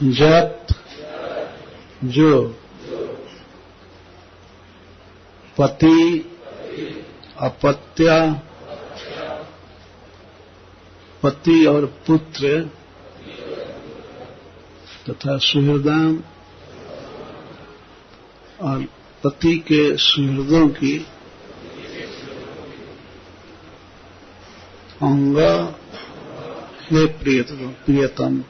जत जो पति अपत्य पति और पुत्र तथा सुहृदाम और पति के सुहृदों की अंग हे प्रियतम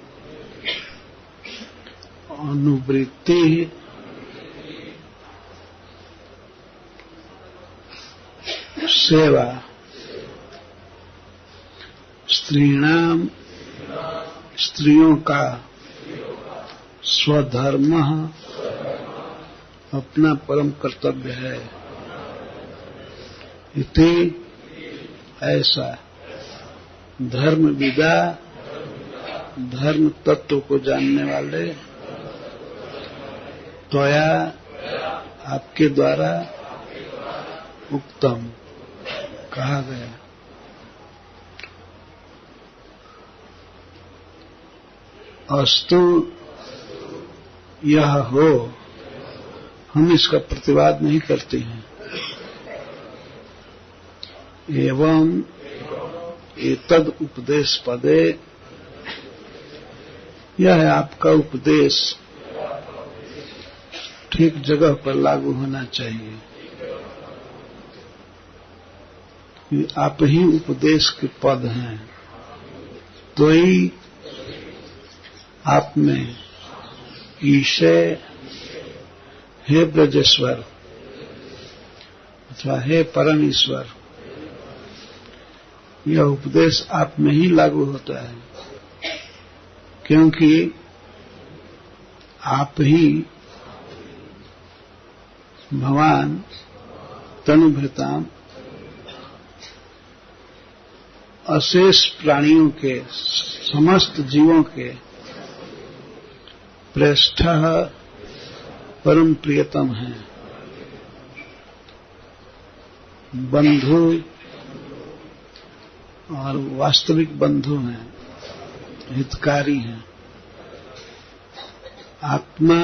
अनुवृत्ति सेवा स्त्रीणाम स्त्रियों का स्वधर्म अपना परम कर्तव्य है। इति ऐसा धर्मविदा धर्म तत्व को जानने वाले त्वया आपके द्वारा उत्तम कहा गया। अस्तु यह हो, हम इसका प्रतिवाद नहीं करते हैं। एवं एतद उपदेश पदे, यह है आपका उपदेश ठीक जगह पर लागू होना चाहिए कि आप ही उपदेश के पद हैं, तो ही आप में ईशे हे ब्रजेश्वर अथवा हे परम ईश्वर, यह उपदेश आप में ही लागू होता है, क्योंकि आप ही भगवान तनुभृताम अशेष प्राणियों के समस्त जीवों के प्रेष्ठ परम प्रियतम हैं, बंधु और वास्तविक बंधु हैं, हितकारी हैं, आत्मा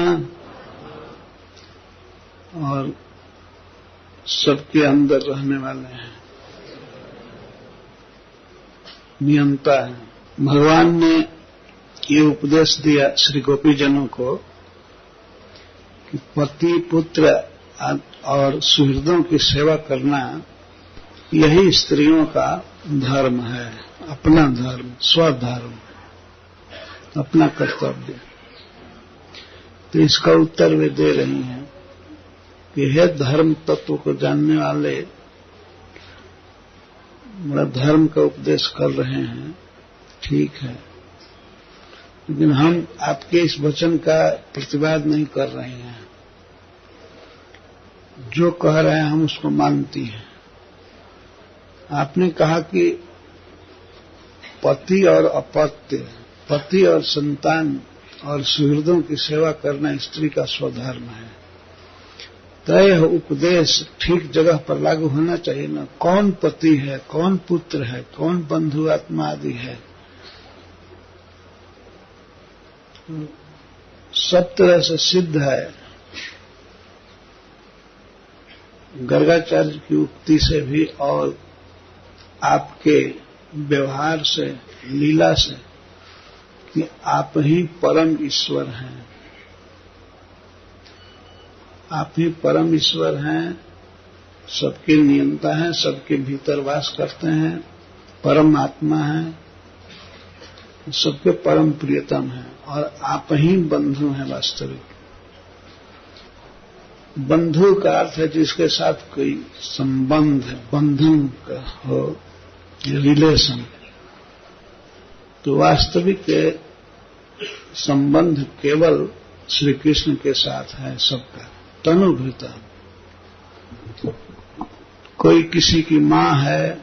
और सबके अंदर रहने वाले हैं, नियंता है। भगवान ने ये उपदेश दिया श्री गोपीजनों को कि पति पुत्र और सुहृदों की सेवा करना यही स्त्रियों का धर्म है, अपना धर्म, स्वधर्म, अपना कर्तव्य। तो इसका उत्तर वे दे रही हैं कि हे धर्म तत्व को जानने वाले, बड़ा धर्म का उपदेश कर रहे हैं, ठीक है, लेकिन हम आपके इस वचन का प्रतिवाद नहीं कर रहे हैं। जो कह रहे हैं हम उसको मानती हैं। आपने कहा कि पति और अपत्य, पति और संतान और सुहृदों की सेवा करना स्त्री का स्वधर्म है, तो यह उपदेश ठीक जगह पर लागू होना चाहिए ना। कौन पति है, कौन पुत्र है, कौन बंधु आत्मा आदि है, सब तरह से सिद्ध है। गर्गाचार्य की उक्ति से भी और आपके व्यवहार से, लीला से, कि आप ही परम ईश्वर हैं, आप ही परम ईश्वर हैं, सबके नियंता हैं, सबके भीतर वास करते हैं, परम आत्मा हैं, सबके परम प्रियतम हैं, और आप ही बंधु हैं वास्तविक। बंधु का अर्थ है जिसके साथ कोई संबंध, बंधन का हो, रिलेशन। तो वास्तविक संबंध केवल श्री कृष्ण के साथ है सबका, तनुभृता। कोई किसी की मां है,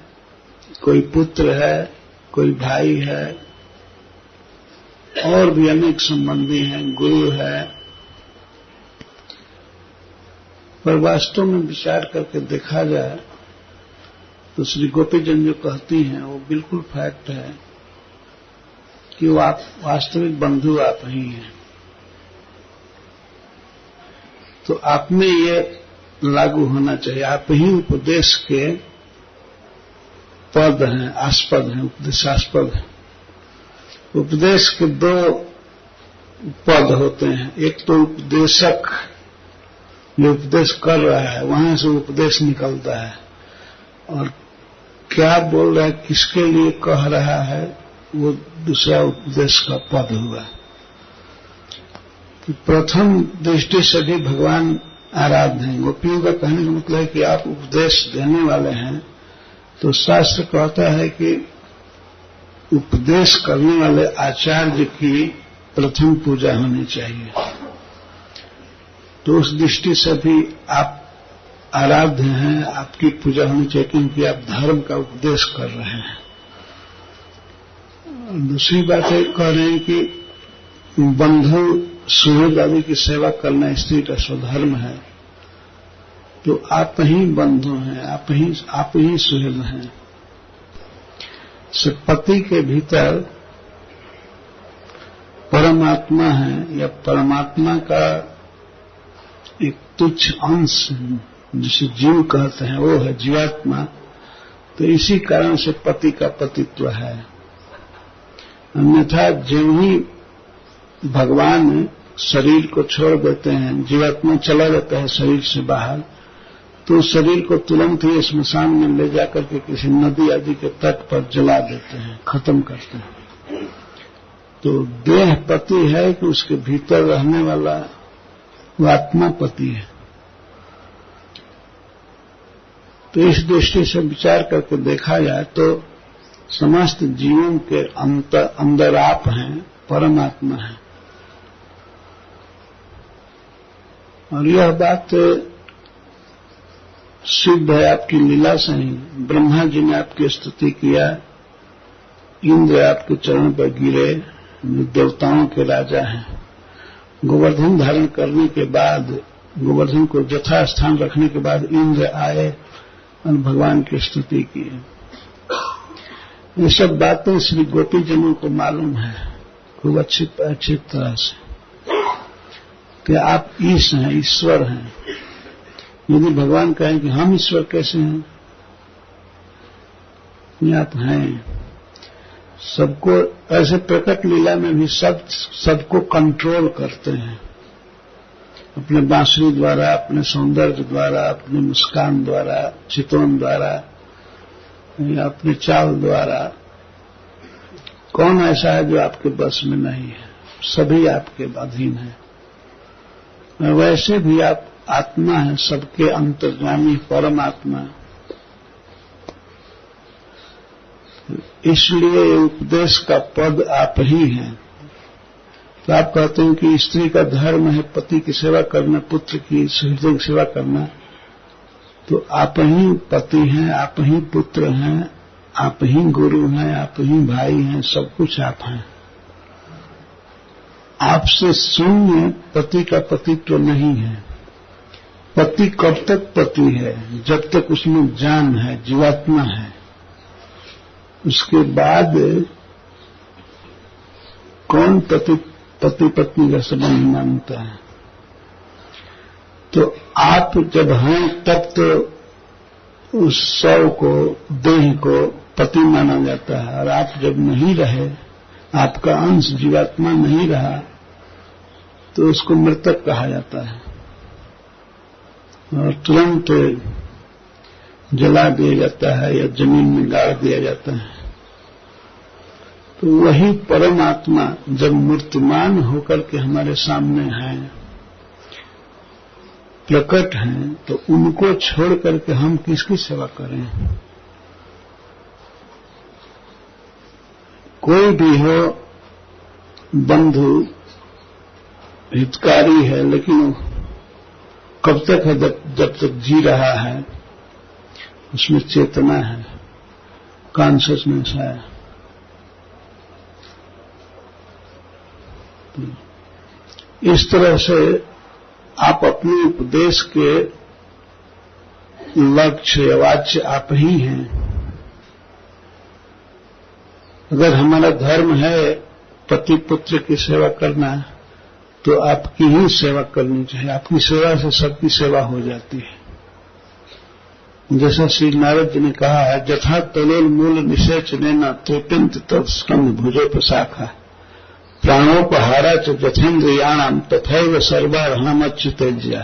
कोई पुत्र है, कोई भाई है, और भी अनेक संबंधी हैं, गुरु है, पर वास्तव में विचार करके देखा जाए तो श्री गोपीजन जो कहती हैं वो बिल्कुल फैक्ट है कि वो आप वास्तविक बंधु आप ही हैं। तो आप में ये लागू होना चाहिए। आप ही उपदेश के पद हैं, आस्पद हैं, उपदेशास्पद हैं। उपदेश के दो पद होते हैं, एक तो उपदेशक जो उपदेश कर रहा है, वहां से उपदेश निकलता है, और क्या बोल रहा है, किसके लिए कह रहा है, वो दूसरा उपदेश का पद हुआ। प्रथम दृष्टि से भी भगवान आराध्य हैं। गोपियों का कहने का मतलब है कि आप उपदेश देने वाले हैं, तो शास्त्र कहता है कि उपदेश करने वाले आचार्य की प्रथम पूजा होनी चाहिए। तो उस दृष्टि से भी आप आराध्य हैं, आपकी पूजा होनी चाहिए, क्योंकि आप धर्म का उपदेश कर रहे हैं। दूसरी बात है, कह रहे हैं कि बंधु सुहृद आदि की सेवा करना स्त्री का स्वधर्म है। तो आप ही बंधु हैं, आप ही सुहृद हैं। पति के भीतर परमात्मा है, या परमात्मा का एक तुच्छ अंश जिसे जीव कहते हैं, वो है जीवात्मा। तो इसी कारण से पति का पतित्व है। अन्यथा जब ही भगवान शरीर को छोड़ देते हैं, जीवात्मा चला जाता है शरीर से बाहर, तो शरीर को तुरंत ही स्मशान में ले जाकर के किसी नदी आदि के तट पर जला देते हैं, खत्म करते हैं। तो देह पति है कि उसके भीतर रहने वाला वो आत्मा पति है। तो इस दृष्टि से विचार करके देखा जाए तो समस्त जीवों के अंदर आप हैं, परमात्मा है। और यह बात सिद्ध है आपकी लीला से ही। ब्रह्मा जी ने आपकी स्तुति किया, इंद्र आपके चरण पर गिरे, जो देवताओं के राजा हैं। गोवर्धन धारण करने के बाद, गोवर्धन को यथा स्थान रखने के बाद इंद्र आए और भगवान की स्तुति की। ये सब बातें श्री गोपीजनों को मालूम है खूब अच्छी तरह से कि आप ईश हैं, ईश्वर हैं। यदि भगवान कहें कि हम ईश्वर कैसे हैं, ये आप हैं। सबको ऐसे प्रकट लीला में भी सबको कंट्रोल करते हैं, अपने बांसुरी द्वारा, अपने सौंदर्य द्वारा, अपने मुस्कान द्वारा, चितवन द्वारा या अपने चाल द्वारा। कौन ऐसा है जो आपके बस में नहीं है? सभी आपके अधीन है। वैसे भी आप आत्मा है, सबके अंतर्यामी परमात्मा। इसलिए उपदेश का पद आप ही हैं। तो आप कहते हैं कि स्त्री का धर्म है पति की सेवा करना, पुत्र की सुहृदों की सेवा करना। तो आप ही पति हैं, आप ही पुत्र हैं, आप ही गुरु हैं, आप ही भाई हैं, सब कुछ आप हैं। आपसे शून्य पति का पतित्व नहीं है। पति कब तक पति है? जब तक उसमें जान है, जीवात्मा है। उसके बाद कौन पति पत्नी का संबंध मानता है? तो आप जब हैं तब तो उस शव को, देह को पति माना जाता है, और आप जब नहीं रहे, आपका अंश जीवात्मा नहीं रहा, तो उसको मृतक कहा जाता है और तुरंत जला दिया जाता है या जमीन में गाड़ दिया जाता है। तो वही परमात्मा जब मूर्तिमान होकर के हमारे सामने हैं, प्रकट हैं, तो उनको छोड़ करके हम किसकी सेवा करें? कोई भी हो, बंधु हितकारी है, लेकिन कब तक है? जब तक जी रहा है, उसमें चेतना है, कॉन्शियसनेस है। इस तरह से आप अपने उपदेश के लक्ष्य वाच्य आप ही हैं। अगर हमारा धर्म है पति पुत्र की सेवा करना, तो आपकी ही सेवा करनी चाहिए। आपकी सेवा से सबकी सेवा हो जाती है। जैसा श्री नारद जी ने कहा है, जथा तलोल मूल निषेच नेना त्रिपिंत तत्स्कंद भुजो प्रशाखा प्राणोपहारा च जथेन्द्रियाणाम तथैव सर्वारहमच्युतेज्या।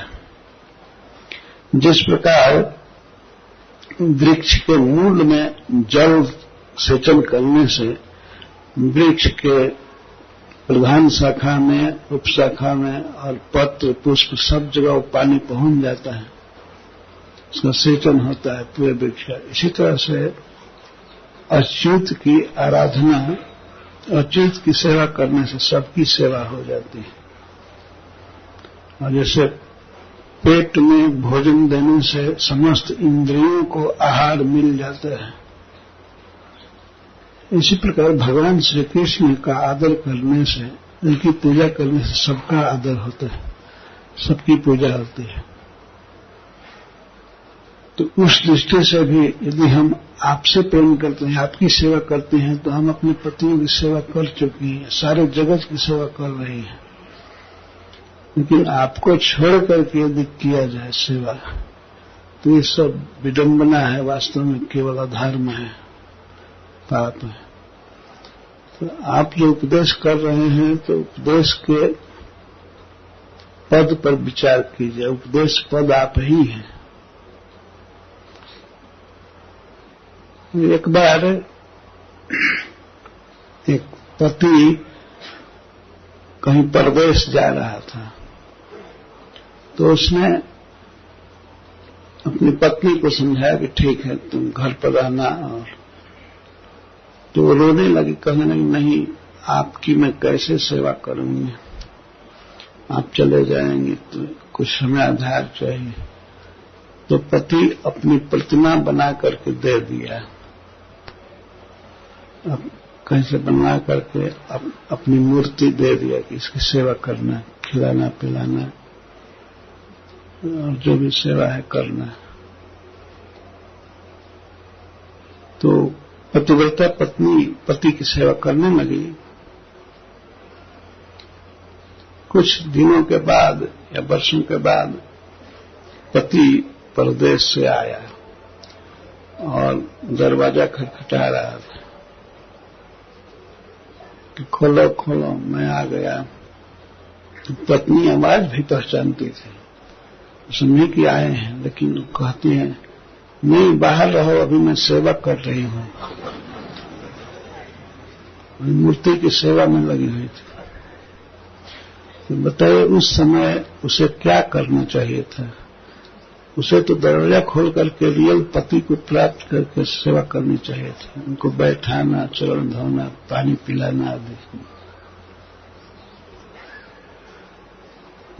जिस प्रकार वृक्ष के मूल में जल सेचन करने से वृक्ष के प्रधान शाखा में, उपशाखा में और पत्र पुष्प सब जगह पानी पहुंच जाता है, उसका सेचन होता है पूरे वृक्ष का। इसी तरह से अच्युत की आराधना, अच्युत की सेवा करने से सबकी सेवा हो जाती है। और जैसे पेट में भोजन देने से समस्त इंद्रियों को आहार मिल जाता है, इसी प्रकार भगवान श्री कृष्ण का आदर करने से, उनकी पूजा करने से सबका आदर होता है, सबकी पूजा होती है। तो उस दृष्टि से भी यदि हम आपसे प्रेम करते हैं, आपकी सेवा करते हैं, तो हम अपने पतियों की सेवा कर चुकी हैं, सारे जगत की सेवा कर रही हैं। लेकिन आपको छोड़ करके यदि किया जाए सेवा, तो ये सब विडंबना है, वास्तव में केवल अधर्म है, पाप है। तो आप जो उपदेश कर रहे हैं, तो उपदेश के पद पर विचार कीजिए। उपदेश पद आप ही हैं। एक बार एक पति कहीं परदेश जा रहा था, तो उसने अपनी पत्नी को समझाया कि ठीक है तुम घर पर रहना, और तो वो रोने लगी, कहने लगी नहीं आपकी मैं कैसे सेवा करूंगी, आप चले जाएंगे तो कुछ समय आधार चाहिए। तो पति अपनी प्रतिमा बना करके दे दिया। अब कैसे बना करके अपनी मूर्ति दे दिया कि इसकी सेवा करना, खिलाना पिलाना और जो भी सेवा है करना। तो पतिव्रता पत्नी पति की सेवा करने लगी। कुछ दिनों के बाद या वर्षों के बाद पति परदेश से आया और दरवाजा खटखटा रहा था कि खोलो खोलो, मैं आ गया। तो पत्नी आवाज भी पहचानती थी, समझी कि आए हैं, लेकिन कहती हैं नहीं बाहर रहो, अभी मैं सेवा कर रही हूं। मूर्ति की सेवा में लगी हुई थी। तो बताइए उस समय उसे क्या करना चाहिए था? उसे तो दरवाजा खोल करके रियल पति को प्राप्त करके सेवा करनी चाहिए थी, उनको बैठाना, चरण धोना, पानी पिलाना आदि।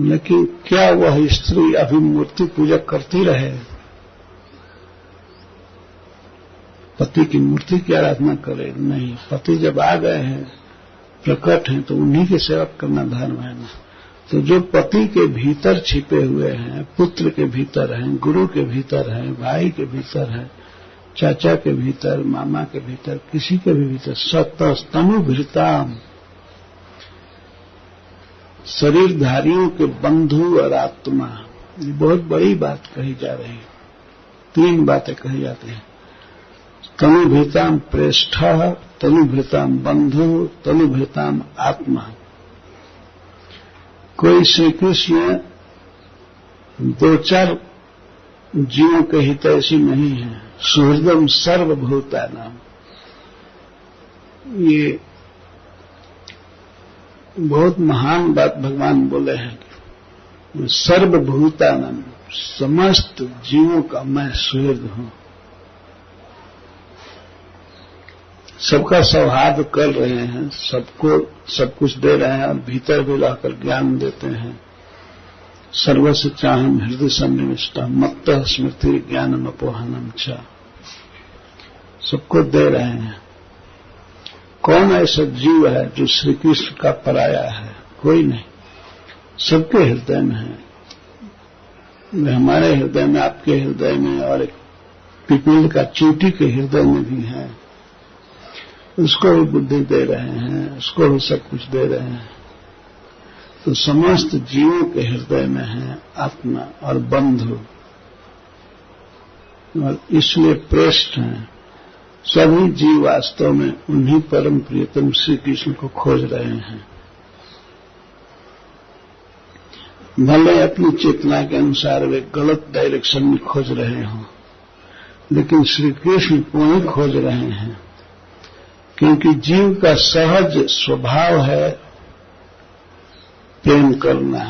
लेकिन क्या वह स्त्री अभी मूर्ति पूजा करती रहे? पति की मूर्ति की आराधना करे? नहीं, पति जब आ गए हैं, प्रकट हैं, तो उन्हीं की सेवा करना धर्म है ना। तो जो पति के भीतर छिपे हुए हैं, पुत्र के भीतर हैं, गुरु के भीतर हैं, भाई के भीतर हैं, चाचा के भीतर, मामा के भीतर, किसी के भी भीतर, सतस्तनुभृताम, शरीरधारियों के बंधु और आत्मा, ये बहुत बड़ी बात कही जा रही है। 3 बातें कही जाती हैं। तनुभृताम प्रेष्ठ, तनुभृताम बंधु, तनुभृताम आत्मा। कोई श्री कृष्ण 2-4 जीवों के हितैषी नहीं है। सुहृदम सर्वभूतानाम, ये बहुत महान बात भगवान बोले हैं। सर्वभूतानाम, समस्त जीवों का मैं सुहृद हूं, सबका सौहार्द कर रहे हैं, सबको सब कुछ दे रहे हैं और भीतर भी रहकर ज्ञान देते हैं। सर्वस्य चाहम हृदय सन्निविष्टा मत्तः स्मृति ज्ञानम अपोहनम च, सबको दे रहे हैं। कौन ऐसा जीव है जो श्री कृष्ण का पराया है? कोई नहीं, सबके हृदय में है। हमारे हृदय में, आपके हृदय में, और एक पिपील का चींटी के हृदय में भी है। उसको भी बुद्धि दे रहे हैं, उसको भी सब कुछ दे रहे हैं। तो समस्त जीवों के हृदय में है आत्मा और बंधु, और इसलिए प्रेष्ठ हैं। सभी जीव वास्तव में उन्हीं परम प्रियतम श्री कृष्ण को खोज रहे हैं। भले अपनी चेतना के अनुसार वे गलत डायरेक्शन में खोज रहे हों, लेकिन श्री कृष्ण को ही खोज रहे हैं, क्योंकि जीव का सहज स्वभाव है प्रेम करना।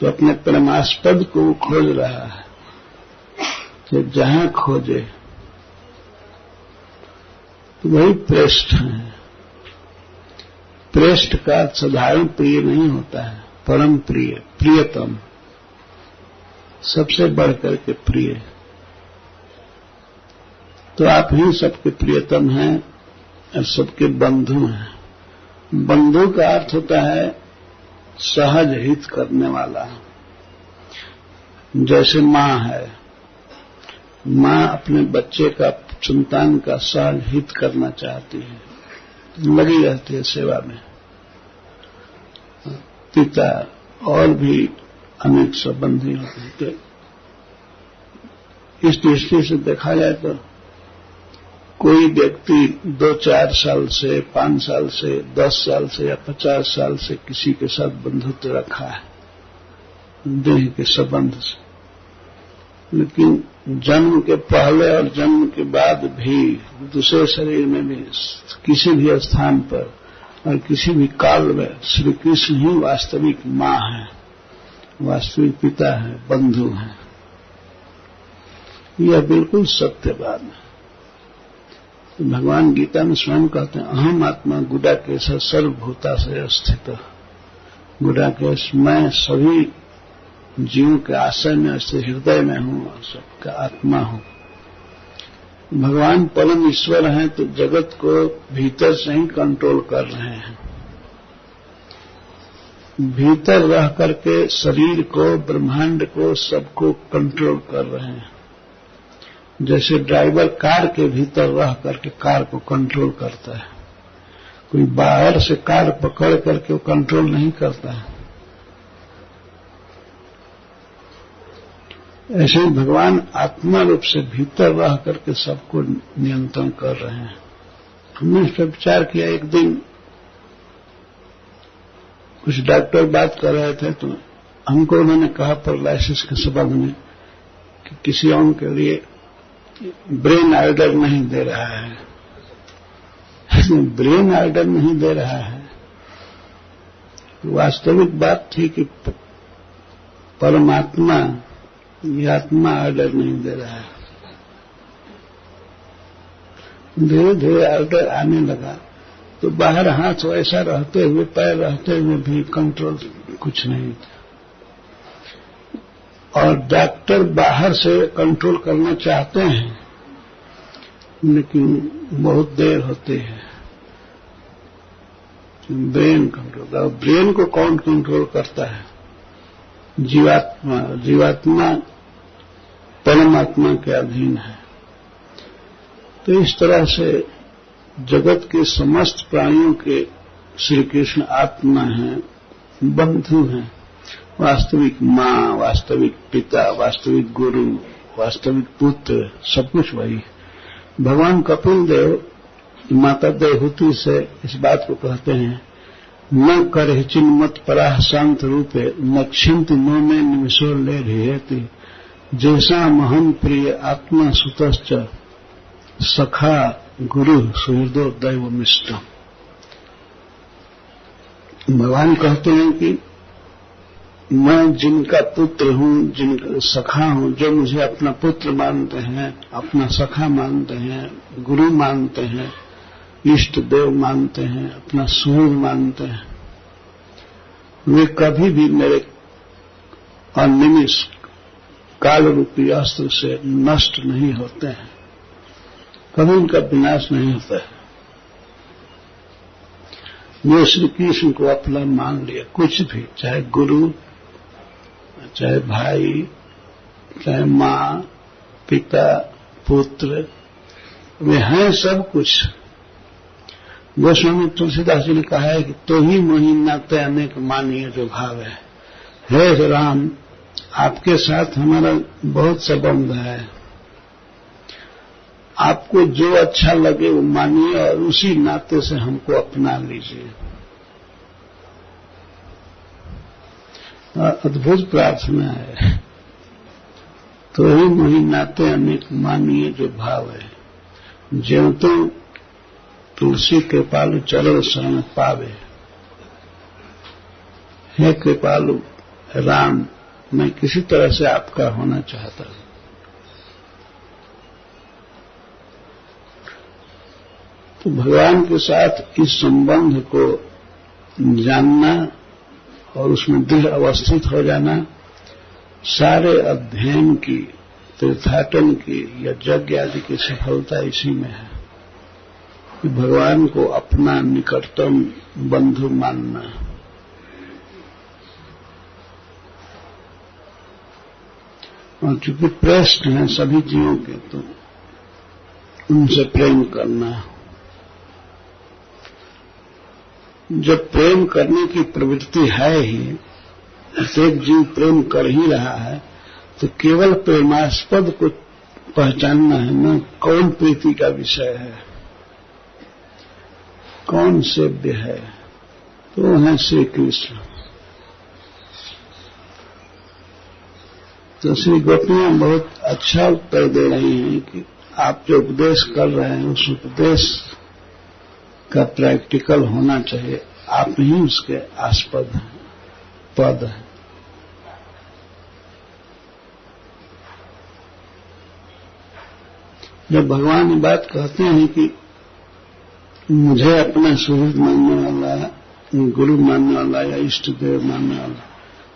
तो अपने प्रेमास्पद को वो खोज रहा है, तो जहां खोजे तो वही प्रेष्ठ है। प्रेष्ठ का साधारण प्रिय नहीं होता है, परम प्रिय, प्रियतम, सबसे बढ़कर के प्रिय। तो आप ही सबके प्रियतम हैं और सबके बंधु हैं। बंधु का अर्थ होता है सहज हित करने वाला। जैसे मां है, मां अपने बच्चे का, संतान का सहज हित करना चाहती है, लगी रहती है सेवा में। पिता और भी अनेक संबंधी होते हैं। इस दृष्टि से देखा जाए तो कोई व्यक्ति 2-4 साल से, 5 साल से, 10 साल से या 50 साल से किसी के साथ बंधुत्व रखा है, देह के संबंध से, लेकिन जन्म के पहले और जन्म के बाद भी दूसरे शरीर में भी किसी भी स्थान पर और किसी भी काल में श्री कृष्ण ही वास्तविक मां है, वास्तविक पिता है, बंधु है। यह बिल्कुल सत्य बात है। भगवान गीता में स्वयं कहते हैं, अहम आत्मा गुडाकेश सर्वभूताशय स्थित। गुडाकेश, मैं सभी जीवों के आश्रय में स्थित हृदय में हूं और सबका आत्मा हूं। भगवान परम ईश्वर हैं तो जगत को भीतर से ही कंट्रोल कर रहे हैं। भीतर रह करके शरीर को, ब्रह्मांड को, सबको कंट्रोल कर रहे हैं। जैसे ड्राइवर कार के भीतर रह करके कार को कंट्रोल करता है, कोई बाहर से कार पकड़ करके वो कंट्रोल नहीं करता है। ऐसे ही भगवान आत्मा रूप से भीतर रह करके सबको नियंत्रण कर रहे हैं। हमने इस पर विचार किया। एक दिन कुछ डॉक्टर बात कर रहे थे तो हमको उन्होंने कहा पैरालिसिस के संबंध में कि किसी और के लिए ब्रेन आर्डर नहीं दे रहा है। ब्रेन आर्डर नहीं दे रहा है, वास्तविक बात थी कि परमात्मा, ये आत्मा आर्डर नहीं दे रहा है। धीरे धीरे आर्डर आने लगा तो बाहर हाथ वैसा रहते हुए, पैर रहते हुए भी कंट्रोल कुछ नहीं था। और डॉक्टर बाहर से कंट्रोल करना चाहते हैं, लेकिन बहुत देर होती है। ब्रेन कंट्रोल, और ब्रेन को कौन कंट्रोल करता है? जीवात्मा। जीवात्मा परमात्मा के अधीन है। तो इस तरह से जगत के समस्त प्राणियों के श्री कृष्ण आत्मा हैं, बंधु हैं, वास्तविक मां, वास्तविक पिता, वास्तविक गुरु, वास्तविक पुत्र, सब कुछ वही है। भगवान कपिल देव माता देवहूति से इस बात को कहते हैं, न कर चिन्मत पराह शांत रूपे नक्षिंत नो में निमिषो ले रही जैसा महम प्रिय आत्मा सुतश्च सखा गुरु सुहृदो दैव मिष्टम। भगवान कहते हैं कि मैं जिनका पुत्र हूं, जिनका सखा हूं, जो मुझे अपना पुत्र मानते हैं, अपना सखा मानते हैं, गुरु मानते हैं, इष्ट देव मानते हैं, अपना सुहृद मानते हैं, वे कभी भी मेरे अनिमिष काल रूपी अस्त्र से नष्ट नहीं होते हैं, कभी उनका विनाश नहीं होता है। वो श्री कृष्ण को अपना मान लिया, कुछ भी, चाहे गुरु, चाहे भाई, चाहे मां, पिता, पुत्र, वे हैं सब कुछ। गोस्वामी तुलसीदास जी ने कहा है कि तो ही मोहि नाते अनेक मानिए जो भाव है। हे राम, आपके साथ हमारा बहुत संबंध है, आपको जो अच्छा लगे वो मानिए और उसी नाते से हमको अपना लीजिए। अद्भुत प्रार्थना है। तो ही मोहि नाते अनेक मानिए जो भाव है, ज्यों तो तुलसी कृपालु चरण शरण पावे। हे कृपालु राम, मैं किसी तरह से आपका होना चाहता हूं। तो भगवान के साथ इस संबंध को जानना और उसमें दृढ़ अवस्थित हो जाना, सारे अध्ययन की, तीर्थाटन की या यज्ञ आदि की सफलता इसी में है कि भगवान को अपना निकटतम बंधु मानना। और चूंकि प्रश्न है सभी जीवों के, तो उनसे प्रेम करना। जब प्रेम करने की प्रवृत्ति है ही, प्रत्येक जीव प्रेम कर ही रहा है, तो केवल प्रेमास्पद को पहचानना है ना, कौन प्रीति का विषय है, कौन सेव्य है, तो है श्री कृष्ण। तो श्री गोपियां बहुत अच्छा उत्तर दे रही हैं कि आप जो उपदेश कर रहे हैं उस उपदेश का प्रैक्टिकल होना चाहिए, आप ही उसके आस्पद हैं, पद हैं। जब भगवान ये बात कहते हैं कि मुझे अपना सुहृद मानने वाला, गुरु मानने वाला या इष्ट देव मानने वाला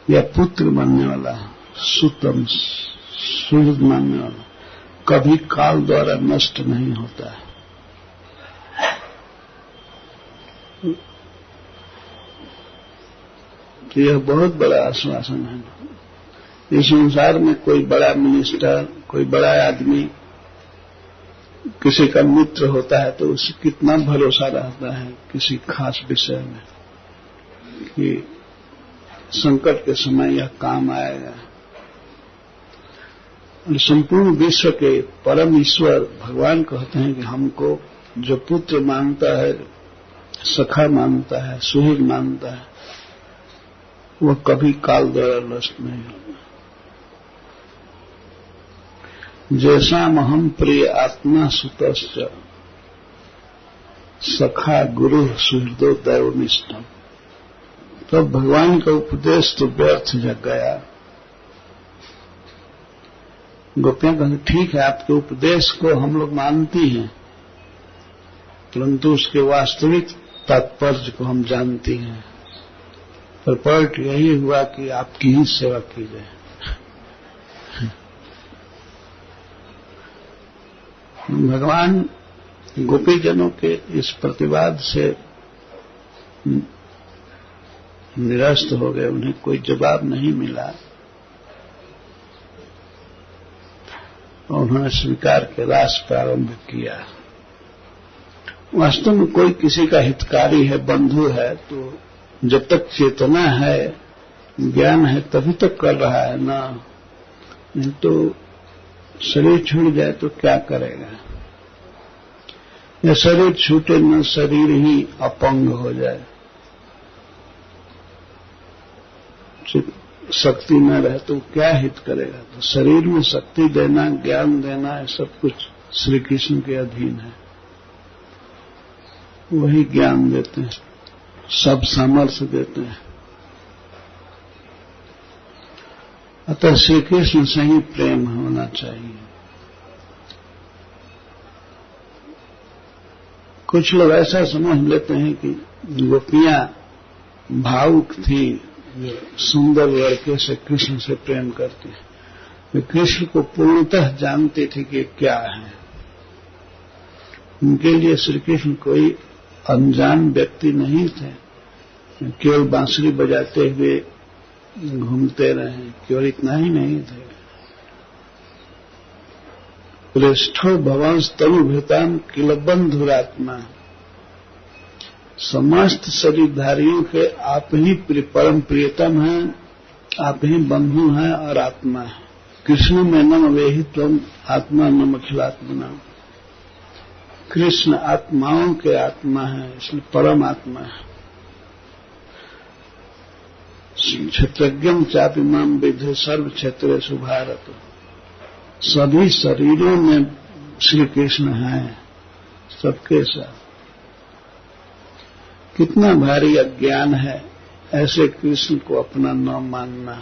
या पुत्र मानने वाला, सुतम सुहृद मानने वाला कभी काल द्वारा नष्ट नहीं होता है। तो यह बहुत बड़ा आश्वासन है। इस संसार में कोई बड़ा मिनिस्टर, कोई बड़ा आदमी किसी का मित्र होता है तो उसे कितना भरोसा रहता है किसी खास विषय में कि संकट के समय यह काम आएगा। और संपूर्ण विश्व के परम ईश्वर भगवान कहते हैं कि हमको जो पुत्र मानता है, सखा मानता है, सुहृद मानता है, वह कभी काल द्वारा नष्ट नहीं होगा। जैसा महम प्रिय आत्मा सुतश्च सखा गुरु सुहृदो दैवनिष्ठम। तो भगवान का उपदेश तो व्यर्थ जग गया। गोपियां कहते ठीक है, आपके उपदेश को हम लोग मानती हैं, परंतु उसके वास्तविक तात्पर्य को हम जानती हैं। पर पलट यही हुआ कि आपकी ही सेवा की जाए। भगवान गोपीजनों के इस प्रतिवाद से निरस्त हो गए, उन्हें कोई जवाब नहीं मिला और उन्होंने स्वीकार के रास प्रारंभ किया। वास्तव में कोई किसी का हितकारी है, बंधु है, तो जब तक चेतना है, ज्ञान है, तभी तक कर रहा है ना। नहीं तो शरीर छूट जाए तो क्या करेगा? या शरीर छूटे न शरीर ही अपंग हो जाए, शक्ति न रहे तो क्या हित करेगा? तो शरीर में शक्ति देना, ज्ञान देना, ये सब कुछ श्री कृष्ण के अधीन है। वही ज्ञान देते हैं, सब सामर्थ्य देते हैं। अतः श्री कृष्ण से ही प्रेम होना चाहिए। कुछ लोग ऐसा समझ लेते हैं कि गोपियां भावुक थी, सुंदर लड़के से कृष्ण से प्रेम करती है। वे कृष्ण को पूर्णतः जानते थे कि क्या है। उनके लिए श्री कृष्ण कोई अनजान व्यक्ति नहीं थे, केवल बांसुरी बजाते हुए घूमते रहे, केवल इतना ही नहीं थे। श्रेष्ठो भवंस तनु भृताम किल बंधुरात्मा। समस्त शरीरधारियों के आप ही परम प्रियतम हैं, आप ही बंधु हैं और आत्मा है। कृष्ण में नम वेहि त्वम आत्मा नम अखिलात्मना। कृष्ण आत्माओं के आत्मा है, इसलिए परम आत्मा है। क्षेत्रज्ञम चापिमाम विद्धि सर्व क्षेत्रेषु भारत। सभी शरीरों में श्री कृष्ण हैं, सबके साथ। कितना भारी अज्ञान है ऐसे कृष्ण को अपना न मानना,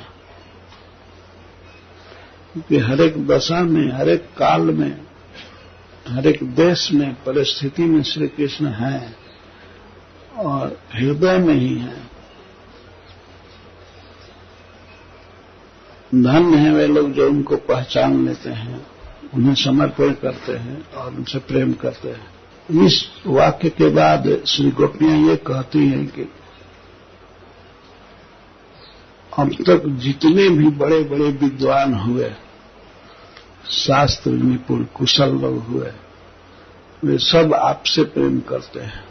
क्योंकि हर एक दशा में, हर एक काल में, हर एक देश में, परिस्थिति में श्री कृष्ण हैं और हृदय में ही हैं। धन्य है वे लोग जो उनको पहचान लेते हैं, उन्हें समर्पण करते हैं और उनसे प्रेम करते हैं। इस वाक्य के बाद श्री गोपियां ये कहती हैं कि अब तक जितने भी बड़े बड़े विद्वान हुए, शास्त्र निपुण कुशल लोग हुए, वे सब आपसे प्रेम करते हैं।